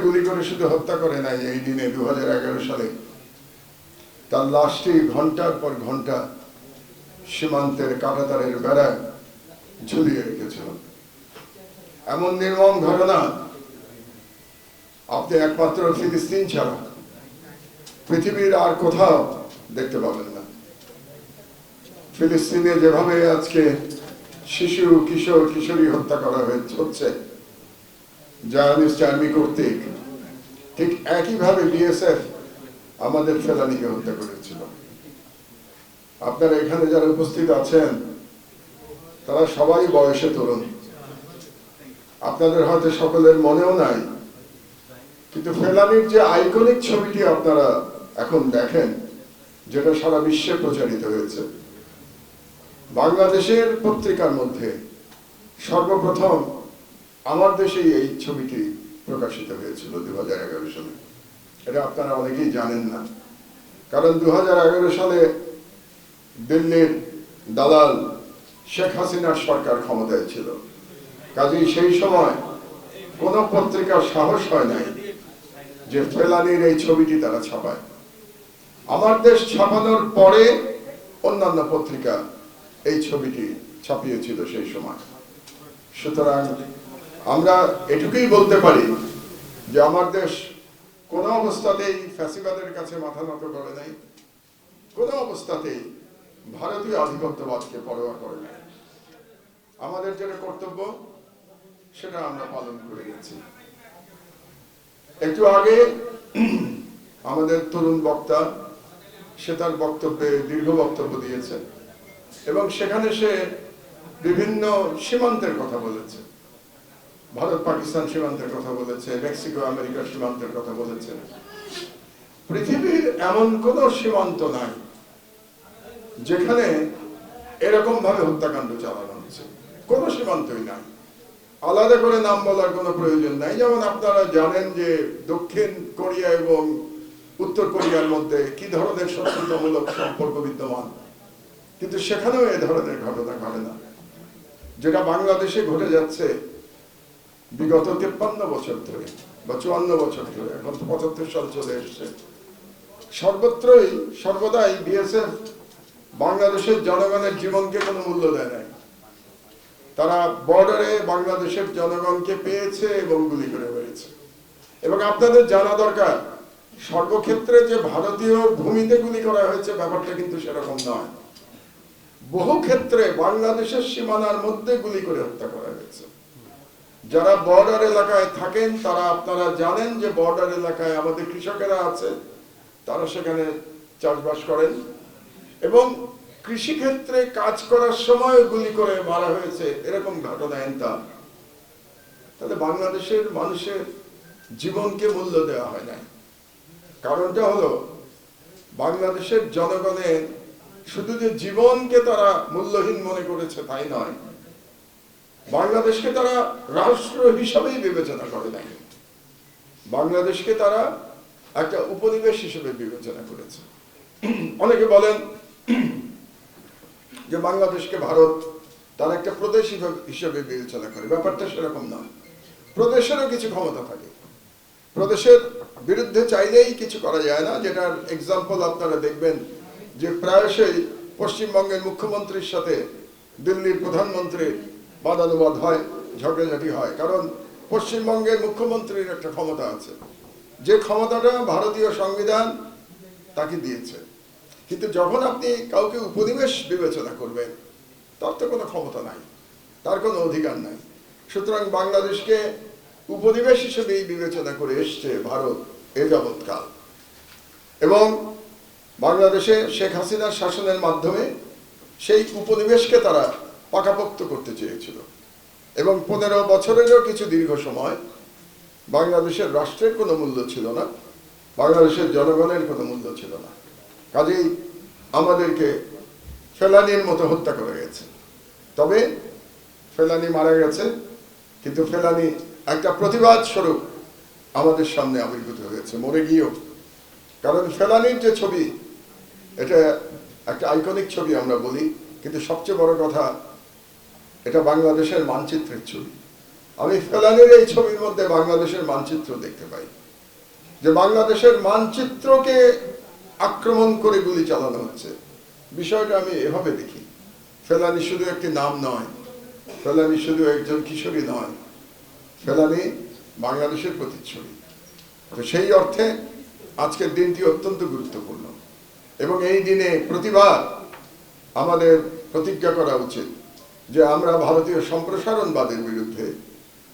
গুলি করে শুধু হত্যা করে নাই, এই দিনে 2011 সালে তার লাশটি ঘন্টার পর ঘন্টা সীমান্তের কাঁটাতারের বেড়ায় ঝুলিয়ে রেখেছিল। এমন নির্মম ঘটনা আপনি একমাত্র ফিলিস্তিন ছাড়া পৃথিবীর আর কোথাও দেখতে পাবেন না। ফিলিস্তিনে যেভাবে আজকে শিশু, কিশোর, কিশোরী হত্যা করা হচ্ছে জায়নিস্ট আর্মি কর্তৃক, ঠিক একইভাবে বিএসএফ আমাদের ফেলানীকে হত্যা করেছিল। আপনারা এখানে যারা উপস্থিত আছেন তারা সবাই বয়সে তরুণ, আপনাদের হয়তো সকলের মনেও নাই, কিন্তু ফেলানীর যে আইকনিক ছবিটি আপনারা এখন দেখেন, যেটা সারা বিশ্বে প্রচারিত হয়েছে, বাংলাদেশের পত্রিকার মধ্যে সর্বপ্রথম আমার দেশেই এই ছবিটি প্রকাশিত হয়েছিল 2011 সালে। এটা আপনারা অনেকেই জানেন না, কারণ 2011 সালে দিল্লির দালাল শেখ হাসিনার সরকার ক্ষমতায় ছিল। কাজেই সেই সময় কোন পত্রিকার সাহস হয় নাই যে ফেলানীর এই ছবিটি তারা ছাপায়। আমার দেশ ছাপানোর পরে অন্যান্য পত্রিকা এই ছবিটি ছাপিয়েছিল সেই সময়। সুতরাং আমরা এটুকুই বলতে পারি যে আমার দেশ কোন অবস্থাতেই ফ্যাসিবাদের কাছে মাথা নত করে নাই, কোন অবস্থাতেই ভারতীয় আধিপত্যবাদকে পরোয়া করে নাই। আমাদের যেটা কর্তব্য সেটা আমরা পালন করে গেছি। একটু আগে আমাদের তরুণ বক্তা সে তার বক্তব্যে দীর্ঘ বক্তব্য দিয়েছে এবং সেখানে সে বিভিন্ন সীমান্তের কথা বলেছে, ভারত পাকিস্তান সীমান্তের কথা বলেছে, মেক্সিকো আমেরিকার সীমান্তের কথা বলেছে। পৃথিবীর এমন কোন সীমান্ত নাই যেখানে এরকম ভাবে হত্যাকাণ্ড চালানো হচ্ছে, কোন সীমান্তই নাই। আলাদা করে নাম বলার কোনো প্রয়োজন নাই। যেমন আপনারা জানেন যে দক্ষিণ কোরিয়া এবং উত্তর কোরিয়ার মধ্যে কি ধরনের শত্রুতামূলক সম্পর্ক বিদ্যমান, কিন্তু সেখানেও এ ধরনের ঘটনা ঘটে না। যেটা বাংলাদেশে ঘটে যাচ্ছে বিগত 53 বছর ধরে বা 54 বছর ধরে, এখন তো 75 সাল চলে এসছে, সর্বত্রই সর্বদাই বিএসএফ বাংলাদেশের জনগণের জীবনকে কোনো মূল্য দেয় নাই। তারা বর্ডারে বাংলাদেশের জনগণকে পেয়েছে এবং গুলি করে মেরেছে। এবং আপনাদের জানা দরকার, সর্বক্ষেত্রে যে ভারতীয় ভূমিতে গুলি করা হয়েছে ব্যাপারটা কিন্তু সেরকম নয়। বহু ক্ষেত্রে বাংলাদেশের সীমানার মধ্যে গুলি করে হত্যা করা হয়েছে। যারা বর্ডার এলাকায় থাকেন তারা আপনারা জানেন যে বর্ডার এলাকায় আমাদের কৃষকেরা আছে, তারা সেখানে চাষবাস করেন এবং কৃষিক্ষেত্রে কাজ করার সময় গুলি করে মারা হয়েছে, এরকম ঘটনা এনতা। তাহলে বাংলাদেশের মানুষের জীবনকে মূল্য দেওয়া হয় না। কারণটা হলো বাংলাদেশের জনগণের শুধু যে জীবনকে তারা মূল্যহীন মনে করেছে তাই নয়, বাংলাদেশকে তারা রাষ্ট্র হিসাবেই বিবেচনা করে নাই। বাংলাদেশকে তারা একটা উপনিবেশ হিসেবে বিবেচনা করেছে। অনেকে বলেন যে বাংলাদেশকে ভারত তার একটা প্রদেশ হিসেবে বিবেচনা করে, ব্যাপারটা সেরকম নয়। প্রদেশেরও কিছু ক্ষমতা থাকে, প্রদেশের বিরুদ্ধে চাইলেই কিছু করা যায় না। যেটার এক্সাম্পল আপনারা দেখবেন যে প্রায়শই পশ্চিমবঙ্গের মুখ্যমন্ত্রীর সাথে দিল্লির প্রধানমন্ত্রীর বাদানুবাদ হয়, ঝগড়াঝাটি হয়, কারণ পশ্চিমবঙ্গের মুখ্যমন্ত্রীর একটা ক্ষমতা আছে, যে ক্ষমতাটা ভারতীয় সংবিধান তাকে দিয়েছে। কিন্তু যখন আপনি কাউকে উপনিবেশ বিবেচনা করবেন তার তো কোনো ক্ষমতা নাই, তার কোনো অধিকার নাই। সুতরাং বাংলাদেশকে উপনিবেশ হিসেবেই বিবেচনা করে এসছে ভারত এ যাবৎকাল। এবং বাংলাদেশে শেখ হাসিনার শাসনের মাধ্যমে সেই উপনিবেশকে তারা পাকাপোক্ত করতে চেয়েছিল এবং 15 বছরেরও কিছু দীর্ঘ সময় বাংলাদেশের রাষ্ট্রের কোনো মূল্য ছিল না, বাংলাদেশের জনগণের কোনো মূল্য ছিল না। কাজেই আমাদেরকে ফেলানীর মতো হত্যা করে গেছে। তবে ফেলানী মারা গেছে, কিন্তু ফেলানী একটা প্রতিবাদ স্বরূপ আমাদের সামনে আবির্ভূত হয়েছে, মরে গিয়েও। কারণ ফেলানীর যে ছবি, এটা একটা আইকনিক ছবি আমরা বলি, কিন্তু সবচেয়ে বড় কথা এটা বাংলাদেশের মানচিত্রের ছবি। আমি ফেলানির এই ছবির মধ্যে বাংলাদেশের মানচিত্র দেখতে পাই, যে বাংলাদেশের মানচিত্রকে আক্রমণ করে গুলি চালানো হচ্ছে। বিষয়টা আমি এভাবে দেখি, ফেলানি শুধু একটি নাম নয়, ফেলানি শুধু একজন কিশোরী নয়, ফেলানি বাংলাদেশের প্রতিচ্ছবি। তো সেই অর্থে আজকের দিনটি অত্যন্ত গুরুত্বপূর্ণ, এবং এই দিনে প্রতিবার আমাদের প্রতিজ্ঞা করা উচিত যে আমরা ভারতীয় সম্প্রসারণবাদের বিরুদ্ধে,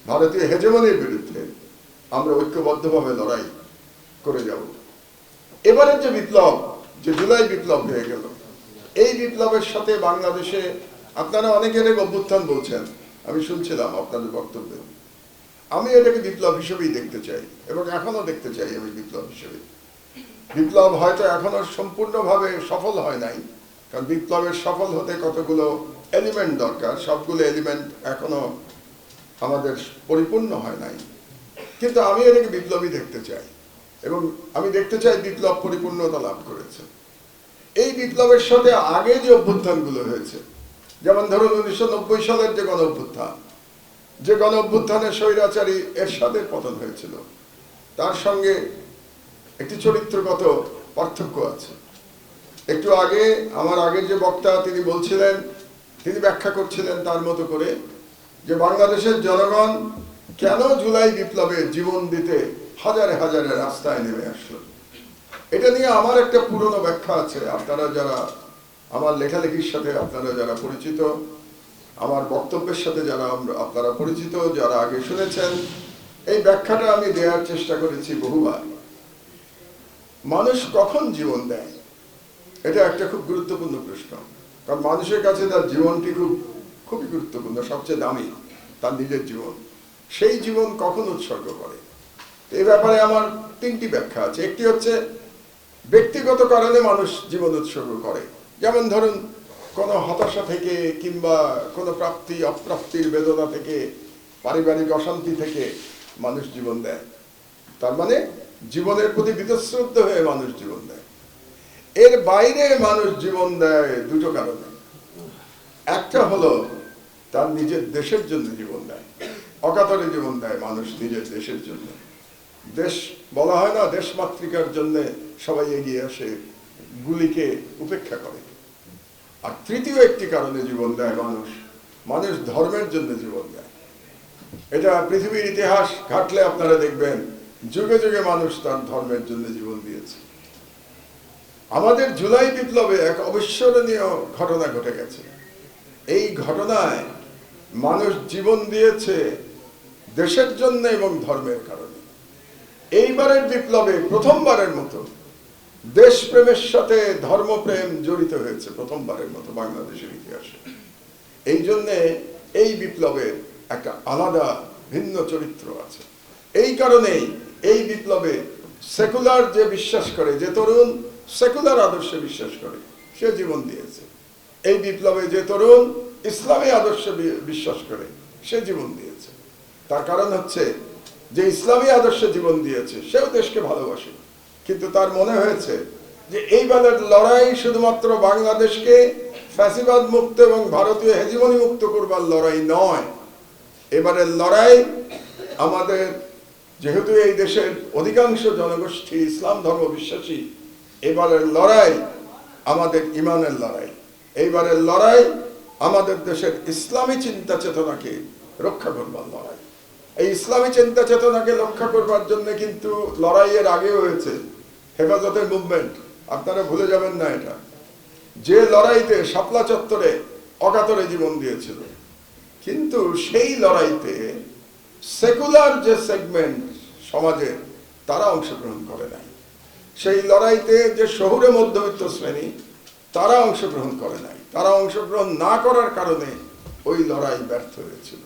ভারতীয় হেজেমনির বিরুদ্ধে আমরা ঐক্যবদ্ধভাবে লড়াই করে যাব। এবারের যে বিপ্লব, যে জুলাই বিপ্লব হয়ে গেল, এই বিপ্লবের সাথে বাংলাদেশে আপনারা অনেকের অভ্যুত্থান বলছেন, আমি শুনছিলাম আপনাদের বক্তব্যে। আমি এটাকে বিপ্লব হিসেবেই দেখতে চাই, এবং এখনো দেখতে চাই আমি বিপ্লব হিসেবে। বিপ্লব হয়তো এখনো সম্পূর্ণভাবে সফল হয় নাই, কারণ বিপ্লবের সফল হতে কতগুলো এলিমেন্ট দরকার, সবগুলো এলিমেন্ট এখনো আমাদের পরিপূর্ণ হয় নাই, কিন্তু আমি এটাকে বিপ্লবই দেখতে চাই, এবং আমি দেখতে চাই বিপ্লব পরিপূর্ণতা লাভ করেছে। এই বিপ্লবের সাথে আগে যে অভ্যুত্থানগুলো হয়েছে, যেমন ধরুন 1990 সালের যে গণ অভ্যুত্থান, যে গণ অভ্যুত্থানে স্বৈরাচারী এরশাদের পতন হয়েছিল, তার সঙ্গে একটি চরিত্রগত পার্থক্য আছে। একটু আগে আমার আগের যে বক্তা তিনি বলছিলেন, তিনি ব্যাখ্যা করছিলেন তার মতো করে, যে বাংলাদেশের জনগণ কেন জুলাই বিপ্লবে জীবন দিতে হাজারে হাজারে রাস্তায় নেমে আসলো। এটা নিয়ে আমার একটা পুরনো ব্যাখ্যা আছে। আপনারা যারা আমার লেখালেখির সাথে আপনারা যারা পরিচিত, আমার বক্তব্যের সাথে যারা আপনারা পরিচিত, যারা আগে শুনেছেন, এই ব্যাখ্যাটা আমি দেওয়ার চেষ্টা করেছি বহুবার। মানুষ কখন জীবন দেয়, এটা একটা খুব গুরুত্বপূর্ণ প্রশ্ন, কারণ মানুষের কাছে তার জীবনটি খুবই গুরুত্বপূর্ণ, সবচেয়ে দামি তার নিজের জীবন। সেই জীবন কখন উৎসর্গ করে, এই ব্যাপারে আমার তিনটি ব্যাখ্যা আছে। একটি হচ্ছে ব্যক্তিগত কারণে মানুষ জীবন উৎসর্গ করে, যেমন ধরুন কোনো হতাশা থেকে, কিংবা কোনো প্রাপ্তি অপ্রাপ্তির বেদনা থেকে, পারিবারিক অশান্তি থেকে মানুষ জীবন দেয়, তার মানে জীবনের প্রতি বীতশ্রদ্ধ হয়ে মানুষ জীবন দেয়। এর বাইরে মানুষ জীবন দেয় দুটো কারণে। একটা হলো তার নিজের দেশের জন্য জীবন দেয়, অকাতরে জীবন দেয় মানুষ নিজের দেশের জন্য। দেশ বলা হয় না, দেশমাতৃকার জন্য সবাই এগিয়ে আসে, গুলিকে উপেক্ষা করে। আর তৃতীয় একটি কারণে জীবন দেয় মানুষ, মানুষ ধর্মের জন্য জীবন দেয়। এটা পৃথিবীর ইতিহাস ঘাটলে আপনারা দেখবেন, যুগে যুগে মানুষ তার ধর্মের জন্য জীবন দিয়েছে। আমাদের জুলাই বিপ্লবে এক অবিস্মরণীয় ঘটনা ঘটে গেছে। এই ঘটনায় মানুষ জীবন দিয়েছে দেশের জন্য এবং ধর্মের কারণে। এইবারের বিপ্লবে প্রথমবারের মতো দেশপ্রেমের সাথে ধর্মপ্রেম জড়িত হয়েছে, প্রথমবারের মতো বাংলাদেশের ইতিহাসে। এই জন্যে এই বিপ্লবের একটা আলাদা ভিন্ন চরিত্র আছে। এই কারণেই এই বিপ্লবে সেকুলার যে বিশ্বাস করে, যে তরুণ সেকুলার আদর্শে বিশ্বাস করে, সে জীবন দিয়েছে। এই বিপ্লবে যে তরুণ ইসলামী আদর্শে বিশ্বাস করে, সে জীবন দিয়েছে। তার কারণ হচ্ছে যে ইসলামী আদর্শে জীবন দিয়েছে সেও দেশকে ভালোবাসে, কিন্তু তার মনে হয়েছে যে এইবারের লড়াই শুধুমাত্র বাংলাদেশকে ফ্যাসিবাদ মুক্ত এবং ভারতীয় হেজিমনি মুক্ত করবার লড়াই নয়। এবারের লড়াই আমাদের, যেহেতু এই দেশের অধিকাংশ জনগোষ্ঠী ইসলাম ধর্ম বিশ্বাসী, এবারের লড়াই আমাদের ইমানের লড়াই। এইবারের লড়াই আমাদের দেশের ইসলামী চিন্তা চেতনাকে রক্ষা করবার লড়াই। এই ইসলামী চিন্তা চেতনাকে রক্ষা করবার জন্য কিন্তু লড়াইয়ের আগে হয়েছে হেফাজতের মুভমেন্ট, আপনারা ভুলে যাবেন না এটা। যে লড়াইতে শাপলা চত্বরে অকাতরে জীবন দিয়েছিল, কিন্তু সেই লড়াইতে সেকুলার যে সেগমেন্ট সমাজের, তারা অংশগ্রহণ করে নাই। সেই লড়াইতে যে শহুরে মধ্যবিত্ত শ্রেণী, তারা অংশগ্রহণ করে নাই। তারা অংশগ্রহণ না করার কারণে ওই লড়াই ব্যর্থ হয়েছিল।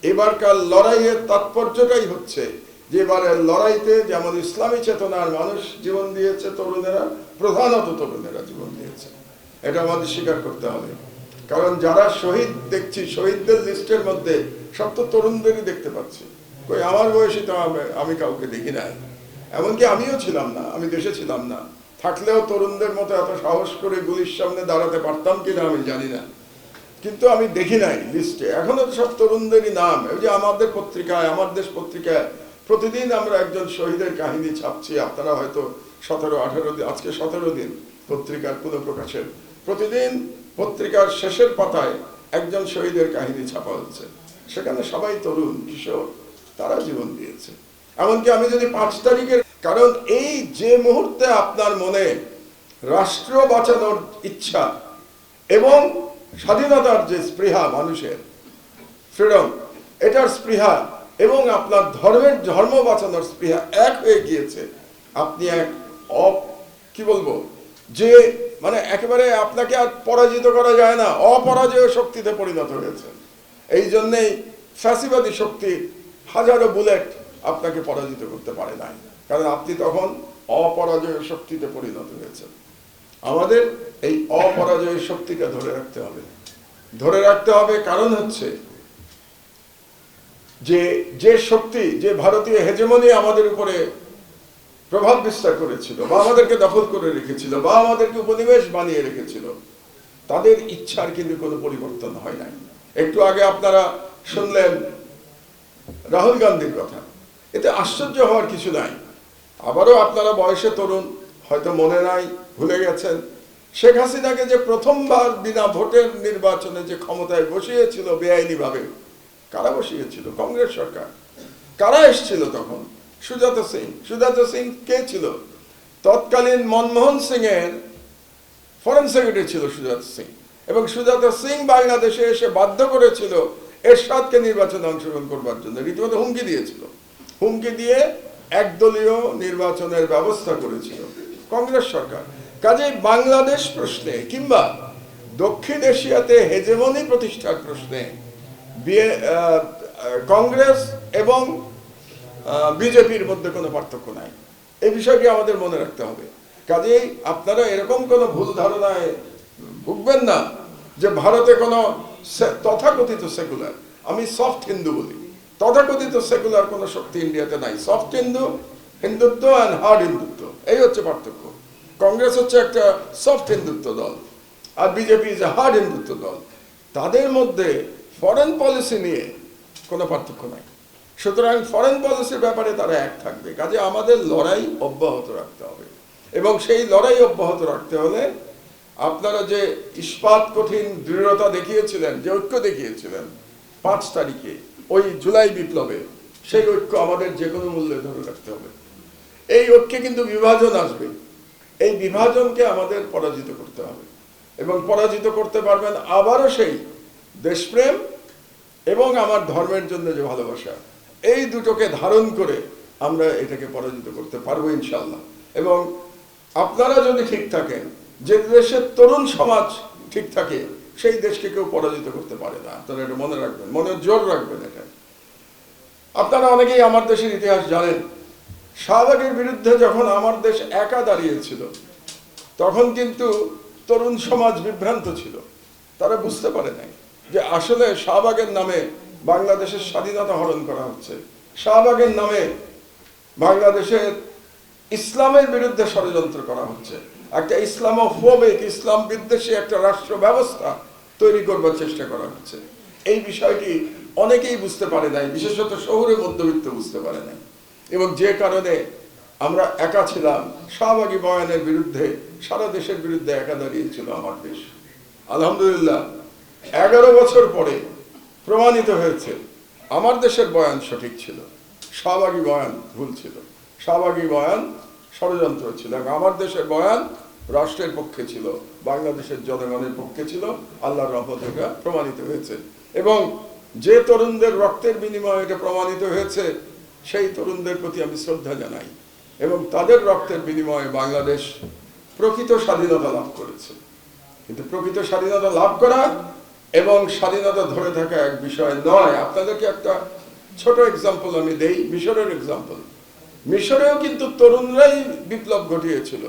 এবারকার লড়াইয়ের তাৎপর্যটাই হচ্ছে যে এবারের লড়াইতে যেমন ইসলামী চেতনার মানুষ জীবন দিয়েছে, তরুণেরা, প্রধানত তরুণেরা জীবন দিয়েছে, এটা আমাদের স্বীকার করতে হবে। কারণ যারা শহীদ দেখছি, শহীদদের লিস্টের মধ্যে সব তো তরুণদেরই দেখতে পাচ্ছি। কই আমার বয়সী তো আমি কাউকে দেখি নাই, এমনকি আমিও ছিলাম না, আমি দেশে ছিলাম না। থাকলেও তরুণদের মতো এত সাহস করে গুলির সামনে দাঁড়াতে পারতাম কিনা আমি জানি না। কিন্তু আমি দেখি নাই লিস্টে, এখনো তো সব তরুণদেরই নাম। ওই যে আমাদের পত্রিকায়, আমার দেশ পত্রিকায় প্রতিদিন আমরা একজন শহীদের কাহিনী ছাপছি। আপনারা হয়তো 17-18 দিন, আজকে 17 দিন পত্রিকার পুনঃপ্রকাশের, প্রতিদিন পত্রিকার শেষের পাতায় একজন শহীদের কাহিনী ছাপা হচ্ছে। সেখানে সবাই তরুণ কিশোর, তারা জীবন দিয়েছে। এমনকি আমি যদি 5 তারিখের, কারণ এই যে মুহূর্তে আপনার মনে রাষ্ট্র বাঁচানোর ইচ্ছা এবং স্বাধীনতার যে স্পৃহা, মানুষের ফ্রিডম, এটার স্পৃহা এবং আপনার ধর্ম বাঁচানোর স্পৃহা এক হয়ে গিয়েছে, আপনি এক কি বলবো, যে মানে একেবারে আপনাকে আর পরাজিত করা যায় না, অপরাজয় শক্তিতে পরিণত হয়েছে। এই জন্যেই ফ্যাসিবাদী শক্তি হাজারো বুলেট আপনাকে পরাজিত করতে পারে নাই, কারণ আপনি তখন অপরাজয় শক্তিতে পরিণত হয়েছেন। আমাদের এই অপরাজয় শক্তিকে ধরে রাখতে হবে, ধরে রাখতে হবে। কারণ হচ্ছে যে শক্তি, যে ভারতীয় হেজেমনি আমাদের উপরে প্রভাব বিস্তার করেছিল, বা আমাদেরকে দখল করে রেখেছিল, বা আমাদেরকে উপনিবেশ বানিয়ে রেখেছিল, তাদের ইচ্ছার কিন্তু কোনো পরিবর্তন হয় নাই। একটু আগে আপনারা শুনলেন রাহুল গান্ধীর কথা, এতে আশ্চর্য হওয়ার কিছু নাই। আবারও আপনারা বয়সে তরুণ, হয়তো মনে নাই, ভুলে গেছেন, শেখ হাসিনাকে যে প্রথমবার বিনা ভোটের নির্বাচনে যে ক্ষমতায় বসিয়েছিল বেআইনিভাবে, কারা বসিয়েছিল? কংগ্রেস সরকার। কারা এসেছিল তখন? সুজাতা সিং। সুজাতা সিং কে ছিল? তৎকালীন মনমোহন সিং এর ফরেন সেক্রেটারি ছিল সুজাতা সিং, এবং সুজাতা সিং বাংলাদেশে এসে বাধ্য করেছিল এরশাদকে নির্বাচনে অংশগ্রহণ করবার জন্য, রীতিমতো হুমকি দিয়েছিল। হুমকি দিয়ে একদলীয় নির্বাচনের ব্যবস্থা করেছিল কংগ্রেস সরকার। কাজেই বাংলাদেশ প্রশ্নে কিংবা দক্ষিণ এশিয়াতে হেজেমনি প্রতিষ্ঠার প্রশ্নে কংগ্রেস এবং বিজেপির মধ্যে কোনো পার্থক্য নাই। এই বিষয়টি আমাদের মনে রাখতে হবে। কাজেই আপনারা এরকম কোনো ভুল ধারণায় ভুগবেন না যে ভারতে কোনো তথাকথিত সেকুলার, আমি সফট হিন্দু বলি, তথাকথিত সেকুলার কোনো শক্তি ইন্ডিয়াতে নাই। Soft Hindutva and hard Hindutva, এই হচ্ছে পার্থক্য। কংগ্রেস হচ্ছে একটা সফট হিন্দুত্ব দল, আর বিজেপি যে হার্ড হিন্দুত্ব দল। তাদের মধ্যে ফরেন পলিসি নিয়ে কোনো পার্থক্য নাই। সুতরাং ফরেন পলিসির ব্যাপারে তারা এক থাকবে। কাজে আমাদের লড়াই অব্যাহত রাখতে হবে, এবং সেই লড়াই অব্যাহত রাখতে হলে আপনারা যে ইস্পাত কঠিন দৃঢ়তা দেখিয়েছিলেন, যে ঐক্য দেখিয়েছিলেন 5 তারিখে ওই জুলাই বিপ্লবে, সেই ঐক্য আমাদের যে কোনো মূল্যে ধরে রাখতে হবে। এই ঐক্যে কিন্তু বিভাজন আসবে, এই বিভাজনকে আমাদের পরাজিত করতে হবে, এবং পরাজিত করতে পারবেন আবারও সেই দেশপ্রেম এবং আমার ধর্মের জন্য যে ভালোবাসা, এই দুটোকে ধারণ করে আমরা এটাকে পরাজিত করতে পারবো ইনশাল্লাহ। এবং আপনারা যদি ঠিক থাকেন, যে দেশের তরুণ সমাজ ঠিক থাকে, সেই দেশকে কেউ পরাজিত করতে পারে না। আপনারা এটা মনে রাখবেন, মনে জোর রাখবেন এটা। আপনারা অনেকেই আমার দেশের ইতিহাস জানেন। শাহবাগের বিরুদ্ধে যখন আমার দেশ একা দাঁড়িয়েছিল, তখন কিন্তু তরুণ সমাজ বিভ্রান্ত ছিল। তারা বুঝতে পারে নাই যে আসলে শাহবাগের নামে বাংলাদেশের স্বাধীনতা হরণ করা হচ্ছে, শাহবাগের নামে বাংলাদেশের ইসলামের বিরুদ্ধে ষড়যন্ত্র করা হচ্ছে, একটা ইসলামোফোবিক, ইসলাম বিদ্বেষী একটা রাষ্ট্র ব্যবস্থা তৈরি করবার চেষ্টা করা হচ্ছে। এই বিষয়টি অনেকেই বুঝতে পারে নাই, বিশেষত শহুরে মধ্যবিত্ত বুঝতে পারে নাই, এবং যে কারণে আমরা একা ছিলাম। শাহবাগী বয়ানের বিরুদ্ধে সারা দেশের বিরুদ্ধে একা দাঁড়িয়েছিল আমার দেশ। আলহামদুলিল্লাহ 11 বছর পরে প্রমাণিত হয়েছে আমার দেশের বয়ান সঠিক ছিল, শাহবাগী বয়ান ভুল ছিল, শাহবাগী বয়ান ষড়যন্ত্র ছিল, এবং আমার দেশের বয়ান রাষ্ট্রের পক্ষে ছিল, বাংলাদেশের জনগণের পক্ষে ছিল। আল্লাহর রহমতে এটা প্রমাণিত হয়েছে, এবং যে তরুণদের রক্তের বিনিময়ে এটা প্রমাণিত হয়েছে, সেই তরুণদের প্রতি আমি শ্রদ্ধা জানাই, এবং তাদের রক্তের বিনিময়ে বাংলাদেশ প্রকৃত স্বাধীনতা লাভ করেছে। কিন্তু প্রকৃত স্বাধীনতা লাভ করা এবং স্বাধীনতা ধরে থাকা এক বিষয় নয়। আপনাদেরকে একটা ছোট এক্সাম্পল আমি দেই, মিশরের এক্সাম্পল। মিশরেও কিন্তু তরুণরাই বিপ্লব ঘটিয়েছিল,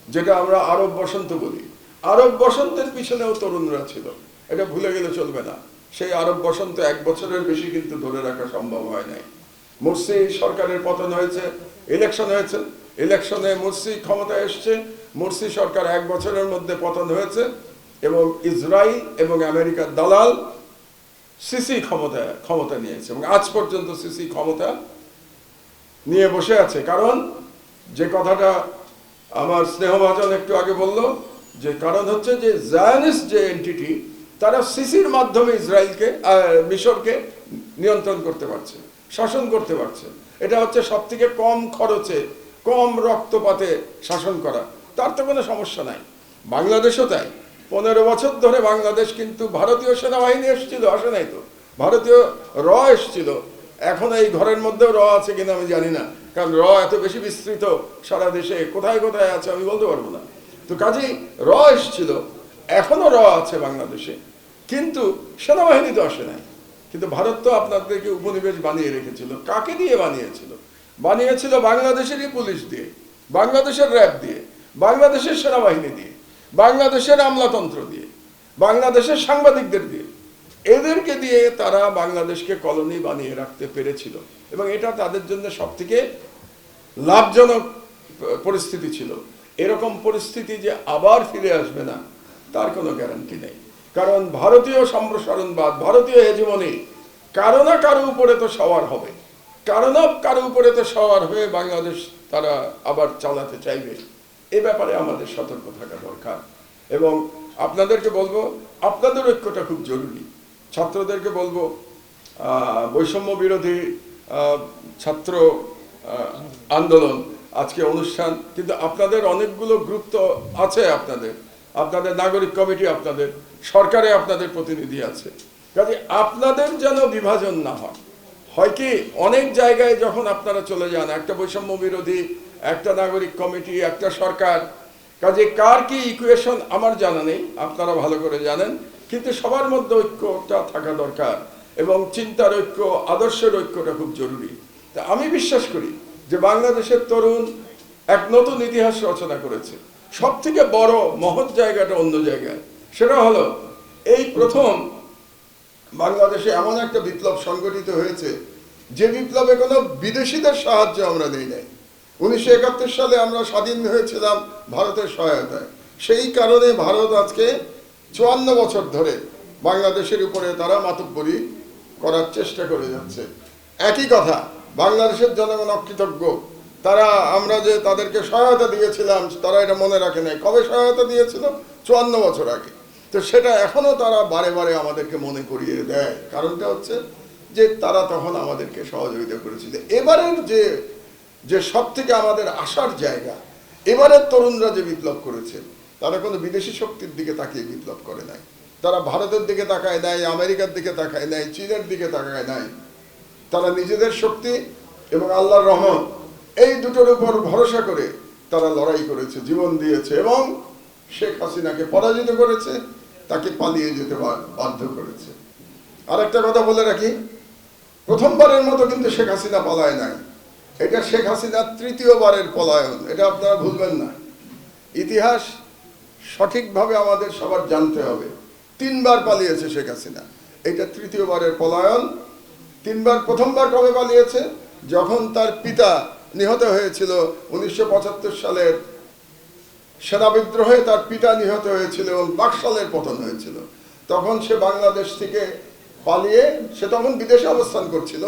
যেটা আমরা আরব বসন্ত বলি। আরব বসন্তের পিছনেও তরুণরা ছিল, এটা ভুলে গেলে চলবে না। সেই আরব বসন্ত 1 বছরের বেশি কিন্তু ধরে রাখা সম্ভব হয় নাই। মুরসি সরকারের পতন হয়েছে, ইলেকশন হয়েছে, ইলেকশনে মুরসি ক্ষমতায় এসছে, মুরসি সরকার 1 বছরের মধ্যে পতন হয়েছে, এবং ইসরায়েল এবং আমেরিকার দালাল সিসি ক্ষমতা নিয়েছে এবং আজ পর্যন্ত সিসি ক্ষমতা নিয়ে বসে আছে। কারণ যে কথাটা আমার স্নেহভাজন একটু আগে বলল, যে কারণ হচ্ছে যে জায়নিস্ট যে এন্টিটি, তারা সিসির মাধ্যমে ইসরায়েলকে মিশরকে নিয়ন্ত্রণ করতে পারছে, শাসন করতে পারছে। এটা হচ্ছে সব থেকে কম খরচে, কম রক্তপাতে শাসন করা। তার তো কোনো সমস্যা নাই। বাংলাদেশও তাই। 15 বছর ধরে বাংলাদেশ কিন্তু ভারতীয় সেনাবাহিনী এসেছিল, আসে নাই তো, ভারতীয় এসেছিল। এখন এই ঘরের মধ্যেও আছে কিনা আমি জানি না, কারণ এত বেশি বিস্তৃত সারা দেশে, কোথায় কোথায় আছে আমি বলতে পারবো না। তো কাজেই এসেছিল, এখনো আছে বাংলাদেশে, কিন্তু সেনাবাহিনী তো আসে নাই। কিন্তু ভারত তো আপনাদেরকে উপনিবেশ বানিয়ে রেখেছিল। কাকে দিয়ে বানিয়েছিল? বানিয়েছিল বাংলাদেশেরই পুলিশ দিয়ে, বাংলাদেশের র্যাব দিয়ে, বাংলাদেশের সেনাবাহিনী দিয়ে, বাংলাদেশের আমলাতন্ত্র দিয়ে, বাংলাদেশের সাংবাদিকদের দিয়ে। এদেরকে দিয়ে তারা বাংলাদেশকে কলোনি বানিয়ে রাখতে পেরেছিল এবং এটা তাদের জন্য সবথেকে লাভজনক পরিস্থিতি ছিল। এরকম পরিস্থিতি যে আবার ফিরে আসবে না তার কোনো গ্যারান্টি নেই। কারণ ভারতীয় সম্প্রসারণবাদ, ভারতীয় হেজিমনি কারো না কারো উপরে তো সওয়ার হবে, কারো না কারো উপরে তো সওয়ার হয়ে বাংলাদেশ তারা আবার চালাতে চাইবে। এ ব্যাপারে আমাদের সতর্ক থাকা দরকার। এবং আপনাদেরকে বলবো, আপনাদের ঐক্যটা খুব জরুরি। ছাত্রদেরকে বলবো, বৈষম্য বিরোধী ছাত্র আন্দোলন আজকে অনুষ্ঠান, কিন্তু আপনাদের অনেকগুলো গ্রুপ তো আছে, আপনাদের নাগরিক কমিটি, আপনাদের সরকারে আপনাদের প্রতিনিধি আছে। কাজে আপনাদের যেন বিভাজন না হয় কি অনেক জায়গায় যখন আপনারা চলে যান, একটা বৈষম্য বিরোধী, একটা নাগরিক কমিটি, একটা সরকার, কাজে কার কি ইকুয়েশন আমার জানা নেই, আপনারা ভালো করে জানেন। কিন্তু সবার মধ্যে ঐক্যটা থাকা দরকার এবং চিন্তার ঐক্য, আদর্শের ঐক্যটা খুব জরুরি। তা আমি বিশ্বাস করি যে বাংলাদেশের তরুণ এক নতুন ইতিহাস রচনা করেছে। সব থেকে বড় মহৎ জায়গাটা অন্য জায়গায়, সেটা হলো এই প্রথম বাংলাদেশে এমন একটা বিপ্লব সংগঠিত হয়েছে যে বিপ্লবে কোনো বিদেশিদের সাহায্য আমরা নেই নাই। 1971 সালে আমরা স্বাধীন হয়েছিলাম ভারতের সহায়তায়। সেই কারণে ভারত আজকে 54 বছর ধরে বাংলাদেশের উপরে তারা মাতব্বরি করার চেষ্টা করে যাচ্ছে। একই কথা, বাংলাদেশের জনগণ অকৃতজ্ঞ। তারা, আমরা যে তাদেরকে সহায়তা দিয়েছিলাম তারা এটা মনে রাখে নাই। কবে সহায়তা দিয়েছিল? 54 বছর আগে। তো সেটা এখনো তারা বারে বারে আমাদেরকে মনে করিয়ে দেয়। কারণটা হচ্ছে যে তারা তখন আমাদেরকে সহযোগিতা করেছিল। এবারের যে সব থেকে আমাদের আশার জায়গা, এবারের তরুণরা যে বিপ্লব করেছে, তারা কোনো বিদেশি শক্তির দিকে তাকিয়ে বিপ্লব করে নাই। তারা ভারতের দিকে তাকায় নাই, আমেরিকার দিকে তাকায় নাই, চীনের দিকে তাকায় নাই। তারা নিজেদের শক্তি এবং আল্লাহর রহমত এই দুটোর উপর ভরসা করে তারা লড়াই করেছে, জীবন দিয়েছে এবং শেখ হাসিনাকে পরাজিত করেছে, তাকে পালিয়ে যেতে বাধ্য করেছে। আর একটা কথা বলে রাখি, প্রথমবারের মতো কিন্তু শেখ হাসিনা পলায় নাই। এটা শেখ হাসিনার তৃতীয়বারের পলায়ন, এটা আপনারা ভুলবেন না। ইতিহাস সঠিকভাবে আমাদের সবার জানতে হবে। 3 বার পালিয়েছে শেখ হাসিনা, এটা তৃতীয়বারের পলায়ন। 3 বার, প্রথমবার কবে পালিয়েছে? যখন তার পিতা নিহত হয়েছিল 1975 সালের সেনা বিদ্রোহে, তার পিতা নিহত হয়েছিল এবং বাকশালের পতন হয়েছিল। তখন সে বাংলাদেশ থেকে পালিয়ে, সে তখন বিদেশে অবস্থান করছিল।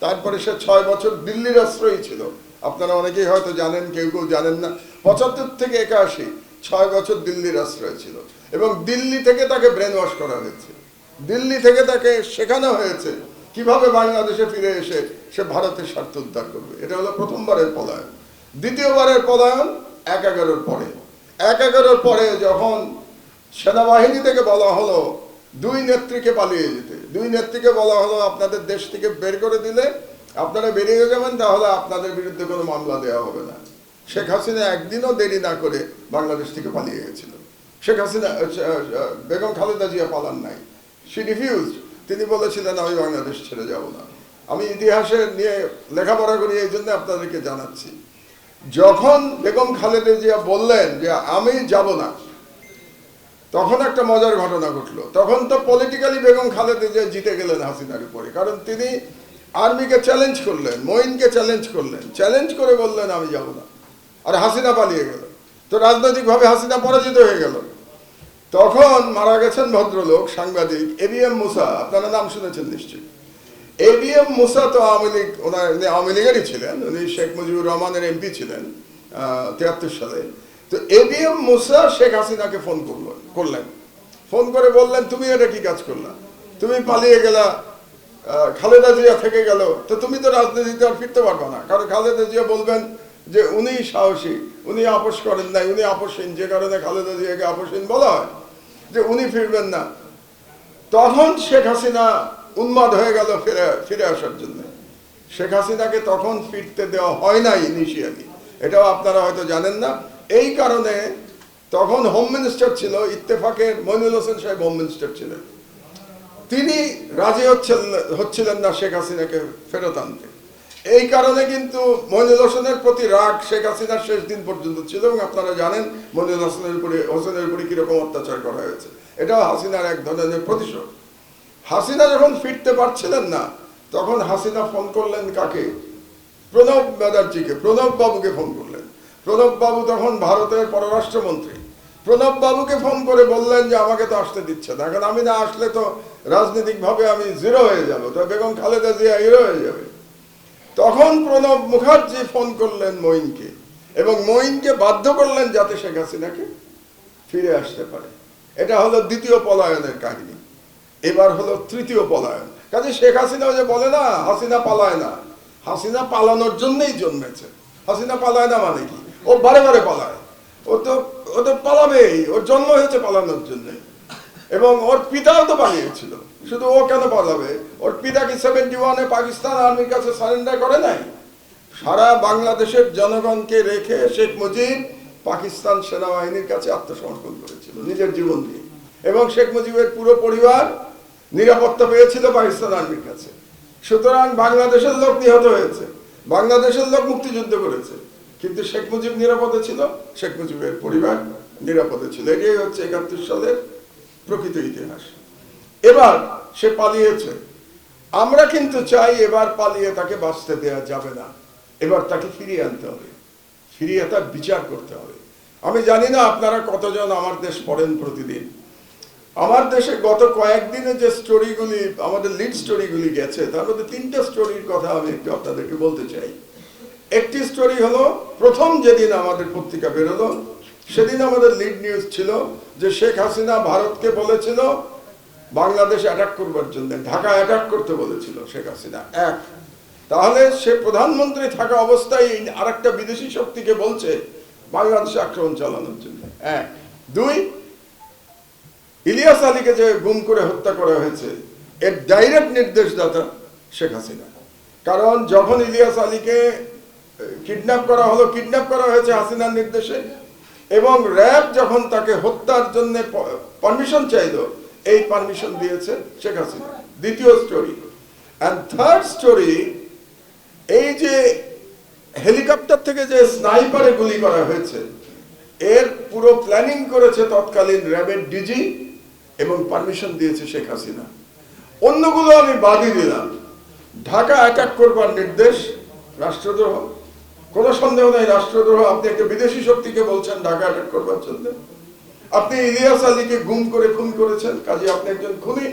তারপরে সে 6 বছর দিল্লির আশ্রয়ী ছিল। আপনারা অনেকেই হয়তো জানেন, কেউ কেউ জানেন না। 75 থেকে 81 6 বছর দিল্লির আশ্রয় ছিল এবং দিল্লি থেকে তাকে ব্রেন ওয়াশ করা হয়েছে। দিল্লি থেকে তাকে শেখানো হয়েছে কিভাবে বাংলাদেশে ফিরে এসে সে ভারতের স্বার্থ উদ্ধার করবে। এটা হলো প্রথমবারের পলায়ন। দ্বিতীয়বারের পলায়ন 11-11 পরে। 11-11 পরে যখন সেনাবাহিনী থেকে বলা হলো 2 নেত্রীকে পালিয়ে যেতে, 2 নেত্রীকে বলা হলো আপনাদের দেশ থেকে বের করে দিলে আপনারা বেরিয়ে যাবেন, তাহলে আপনাদের বিরুদ্ধে কোনো মামলা দেওয়া হবে না। শেখ হাসিনা একদিনও দেরি না করে বাংলাদেশ থেকে পালিয়ে গেছিল। শেখ হাসিনা, বেগম খালেদা জিয়া পালান নাই, শি রিফিউজড। তিনি বলেছিলেন আমি বাংলাদেশ ছেড়ে যাব না। আমি ইতিহাসে নিয়ে লেখাপড়া করি, এই জন্য আপনাদেরকে জানাচ্ছি। যখন বেগম খালেদা জিয়া বললেন যে আমি যাব না, তখন একটা মজার ঘটনা ঘটলো। তখন তো পলিটিক্যালি বেগম খালেদা জিয়া জিতে গেলেন হাসিনার উপরে, কারণ তিনি আর্মিকে চ্যালেঞ্জ করলেন, মঈনকে চ্যালেঞ্জ করলেন, চ্যালেঞ্জ করে বললেন আমি যাব না, আর হাসিনা পালিয়ে গেল। তো রাজনৈতিকভাবে হাসিনা পরাজিত হয়ে গেল। তখন মারা গেছেন ভদ্রলোক সাংবাদিক এবিএম মুসা, আপনারা নাম শুনেছেন নিশ্চয়ই। এবিএম মুসা তো আওয়ামী লীগ, ওনার আওয়ামী লীগেরই ছিলেন, উনি শেখ মুজিবুর রহমানের এমপি ছিলেন 73 সালে। তো এবিএম মুসা শেখ হাসিনাকে ফোন করলেন, ফোন করে বললেন তুমি এটা কি কাজ করলা, তুমি পালিয়ে গেলা, খালেদা জিয়া থেকে গেল, তো তুমি তো রাজনীতিতে আর ফিরতে পারবে না, কারণ খালেদা জিয়া বলবেন যে উনি সাহসী, উনি আপোষ করেন নাই, উনি আপোষহীন, যে কারণে খালেদা জিয়াকে আপোষহীন বলা হয়, যে উনি ফিরবেন না। তখন শেখ হাসিনা উন্মাদ হয়ে গেল ফিরে আসার জন্য। শেখ হাসিনাকে তখন ফিরতে দেওয়া হয় নাই ইনিশিয়ালি, এটাও আপনারা হয়তো জানেন না। এই কারণে তখন হোম মিনিস্টার ছিল ইত্তেফাকের মইনুল হোসেন সাহেব, হোম মিনিস্টার ছিলেন, তিনি রাজি হচ্ছিলেন না শেখ হাসিনাকে ফেরত আনতে। এই কারণে কিন্তু মইনুল হোসেনের প্রতি রাগ শেখ হাসিনার শেষ দিন পর্যন্ত ছিল, এবং আপনারা জানেন মইনুল হোসেনের উপরে কিরকম অত্যাচার করা হয়েছে। এটাও হাসিনার এক ধরনের প্রতিশোধ। হাসিনা যখন ফিরতে পারছিলেন না, তখন হাসিনা ফোন করলেন কাকে? প্রণব ব্যানার্জিকে, প্রণব বাবুকে ফোন করলেন। প্রণব বাবু তখন ভারতের পররাষ্ট্রমন্ত্রী। প্রণব বাবুকে ফোন করে বললেন যে আমাকে তো আসতে দিচ্ছে না, কারণ আমি না আসলে তো রাজনৈতিকভাবে আমি জিরো হয়ে যাবো, তো বেগম খালেদা জিয়া হিরো হয়ে যাবে। তখন প্রণব মুখার্জি ফোন করলেন মঈনকে, এবং মঈনকে বাধ্য করলেন যাতে শেখ হাসিনাকে ফিরে আসতে পারে। এটা হলো দ্বিতীয় পলায়নের কাহিনী। এবার হলো তৃতীয় পলায়ন। কাজে শেখ হাসিনা যে বলে না হাসিনা পালায় না, হাসিনা পালানোর জন্যই জন্মেছে। হাসিনা পালায় না মানে কি? ও বারে বারে পালায়, ও তো পালাবেই, ওর জন্ম হয়েছে পালানোর জন্য। এবং ওর পিতাও তো পালিয়েছিল, শুধু ও কেন পালাবে? ওর পিতা কি 71-এ পাকিস্তান আর্মির কাছে সারেন্ডার করে নাই? সারা বাংলাদেশের জনগণকে রেখে শেখ মুজিব পাকিস্তান সেনাবাহিনীর কাছে আত্মসমর্পণ করেছিল নিজের জীবন দিয়ে, এবং শেখ মুজিবের পুরো পরিবার নিরাপত্তা পেয়েছিল পাকিস্তান আর্মির কাছে। সুতরাং বাংলাদেশের লোক নিহত হয়েছে, বাংলাদেশের লোক মুক্তিযুদ্ধ করেছে, কিন্তু শেখ মুজিব নিরাপদে ছিল, শেখ মুজিবের পরিবার নিরাপদে ছিল। এটাই হচ্ছে 71 সালের প্রকৃত ইতিহাস। এবার সে পালিয়েছে, আমরা কিন্তু চাই এবার পালিয়ে তাকে বাঁচতে দেওয়া যাবে না, এবার তাকে ফিরিয়ে আনতে হবে, ফিরিয়ে তার বিচার করতে হবে। আমি জানি না আপনারা কতজন আমার দেশ পড়েন প্রতিদিন। আমার দেশে গত কয়েকদিনে যে স্টোরিগুলি, আমাদের লিড স্টোরিগুলি গেছে, তার মধ্যে 3টা স্টোরির কথা আমি একটু আপনাদেরকে বলতে চাই। একটি স্টোরি হলো, প্রথম যেদিন আমাদের পত্রিকা বেরোলো সেদিন আমাদের লিড নিউজ ছিল যে শেখ হাসিনা ভারতকে বলেছিল বাংলাদেশ অ্যাটাক করবার জন্য, ঢাকা অ্যাটাক করতে বলেছিল শেখ হাসিনা। এক, তাহলে সে প্রধানমন্ত্রী থাকা অবস্থায় আরেকটা বিদেশি শক্তিকে বলছে বাংলাদেশে আক্রমণ চালানোর জন্য। এক। দুই, ইলিয়াস আলীকে যে গুম করে হত্যা করা হয়েছে এর ডাইরেক্ট নির্দেশদাতা শেখ হাসিনা। কারণ যখন ইলিয়াস আলীকে কিডন্যাপ করা হলো, কিডন্যাপ করা হয়েছে হাসিনার নির্দেশে, এবং র্যাব যখন তাকে হত্যার জন্য পারমিশন চাইলো, এই পারমিশন দিয়েছে শেখ হাসিনা। দ্বিতীয় স্টোরি। এন্ড থার্ড স্টোরি, এই যে হেলিকপ্টার থেকে যে স্নাইপারে গুলি করা হয়েছে এর পুরো প্ল্যানিং করেছে তৎকালীন র্যাবের ডিজি, এবং পারমিশন দিয়েছে শেখ হাসিনা। অন্যগুলো আমি বাদই দিলাম। ঢাকা অ্যাটাক করবার নির্দেশ রাষ্ট্রদ্রোহ, কোনো সন্দেহ নাই রাষ্ট্রদ্রোহ। আপনি একটা বিদেশি শক্তিকে বলছেন ঢাকা অ্যাটাক করবার জন্য, আপনি ইলিয়াস আলীকে গুম করে খুন করেছেন, কাজে আপনি একজন খুনি।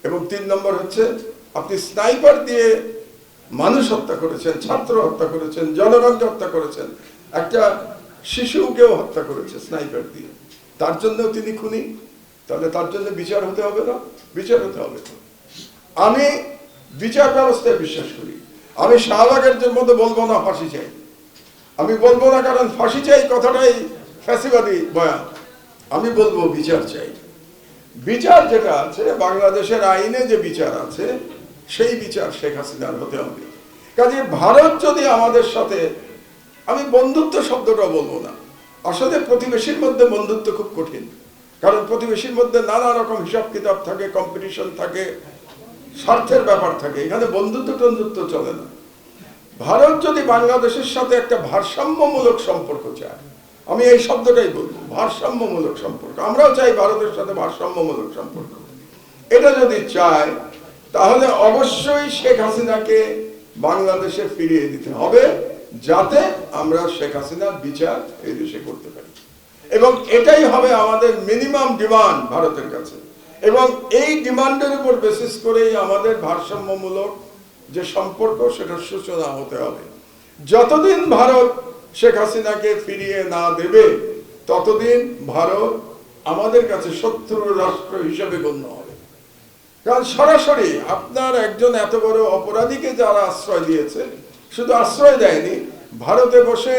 এবং 3 নম্বর হচ্ছে আপনি স্নাইপার দিয়ে মানুষ হত্যা করেছেন, ছাত্র হত্যা করেছেন, জনগণকে হত্যা করেছেন, একটা শিশুকেও হত্যা করেছে স্নাইপার দিয়ে, তার জন্যও তিনি খুনি। তাহলে তার জন্য বিচার হতে হবে না? বিচার হতে হবে। আমি বিচার ব্যবস্থায় বিশ্বাস করি। আমি শাহবাগের মধ্যে বলবো না ফাঁসি চাই, আমি বলবো না, কারণ ফাঁসি চাই কথাটাই ফ্যাসিবাদী বয়ান। আমি বলবো বিচার চাই। বিচার যেটা আছে বাংলাদেশের আইনে, যে বিচার আছে সেই বিচার শেখ হাসিনার হতে হবে। কাজে ভারত যদি আমাদের সাথে, আমি বন্ধুত্ব শব্দটা বলবো না, আসলে প্রতিবেশীর মধ্যে বন্ধুত্ব খুব কঠিন, কারণ প্রতিবেশীর মধ্যে নানা রকম হিসাব কিতাব থাকে, কম্পিটিশন থাকে, স্বার্থের ব্যাপার থাকে, এখানে বন্ধুত্ব টন্ধুত্ব চলে না। ভারত যদি বাংলাদেশের সাথে একটা ভারসাম্যমূলক সম্পর্ক চায়, আমি এই শব্দটাই বলবো, ভারসাম্যমূলক সম্পর্ক। আমরাও চাই ভারতের সাথে ভারসাম্যমূলক সম্পর্ক। এটা যদি চায় তাহলে অবশ্যই শেখ হাসিনাকে বাংলাদেশে ফিরিয়ে দিতে হবে, যাতে আমরা শেখ হাসিনার বিচার এই দেশে করতে পারি। এবং এটাই হবে আমাদের মিনিমাম ডিমান্ড ভারতের কাছে। এবং এই ডিমান্ডের উপর বেসিস করেই আমাদের ভারসাম্যমূলক যে সম্পর্ক সেটার সূচনা হতে হবে। যতদিন ভারত শেখ হাসিনাকে ফিরিয়ে না দেবে ততদিন ভারত আমাদের কাছে শত্রু রাষ্ট্র হিসেবে গণ্য হবে। কারণ সরাসরি আপনার একজন এত বড় অপরাধীকে যারা আশ্রয় দিয়েছে, শুধু আশ্রয় দেয়নি, ভারতে বসে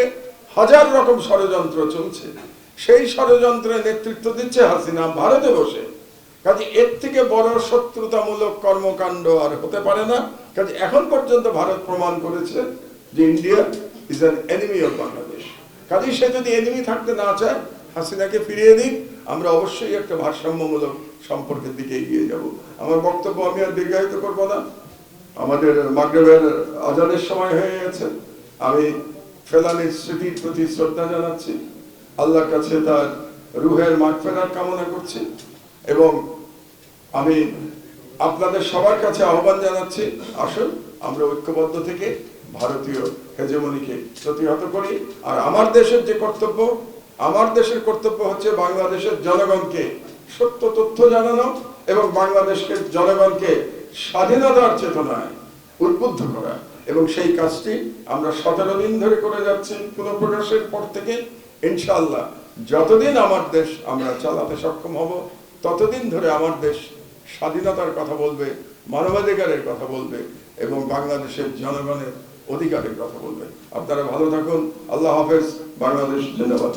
হাজার রকম ষড়যন্ত্র চলছে, সেই ষড়যন্ত্রের নেতৃত্ব দিচ্ছে হাসিনা ভারতে বসে। কাজে এর থেকে বড় শত্রুতামূলক কর্মকাণ্ড আর হতে পারে না। কাজে এখন পর্যন্ত ভারত প্রমাণ করেছে যে India is an enemy of Bangladesh. কাজে সে যদি এনিমি থাকতে না চায়, হাসিনাকে ফিরিয়ে দিন, আমরা অবশ্যই একটা ভারসাম্যমূলক সম্পর্কের দিকে এগিয়ে যাব। আমার বক্তব্য আমি আর দীর্ঘায়িত করবো না, আমাদের মাগরিবের আজানের সময় হয়ে গেছে। আমি ফেলানির স্মৃতির প্রতি শ্রদ্ধা জানাচ্ছি, আল্লাহর কাছে তার রুহের মাগফিরাত কামনা করছি এবং আমি আপনাদের সবার কাছে আহ্বান জানাচ্ছি, আসুন আমরা ঐক্যবদ্ধ থেকে ভারতীয় হেজেমনিকে প্রতিহত করি। আর আমার দেশের যে কর্তব্য, আমার দেশের কর্তব্য হচ্ছে বাংলাদেশের জনগণকে সত্য তথ্য জানানো এবং বাংলাদেশকে জনগণকে স্বাধীনতার চেতনায় উদ্বুদ্ধ করা। এবং সেই কাজটি আমরা 17 দিন ধরে করে যাচ্ছি পুনঃপ্রকাশের পর থেকে। ইনশাআল্লাহ যতদিন আমার দেশ আমরা চালাতে সক্ষম হব, ততদিন ধরে আমার দেশ স্বাধীনতার কথা বলবে, মানবাধিকারের কথা বলবে এবং বাংলাদেশের জনগণের অধিকারের কথা বলবে। আপনারা ভালো থাকুন। আল্লাহ হাফেজ। বাংলাদেশ জিন্দাবাদ।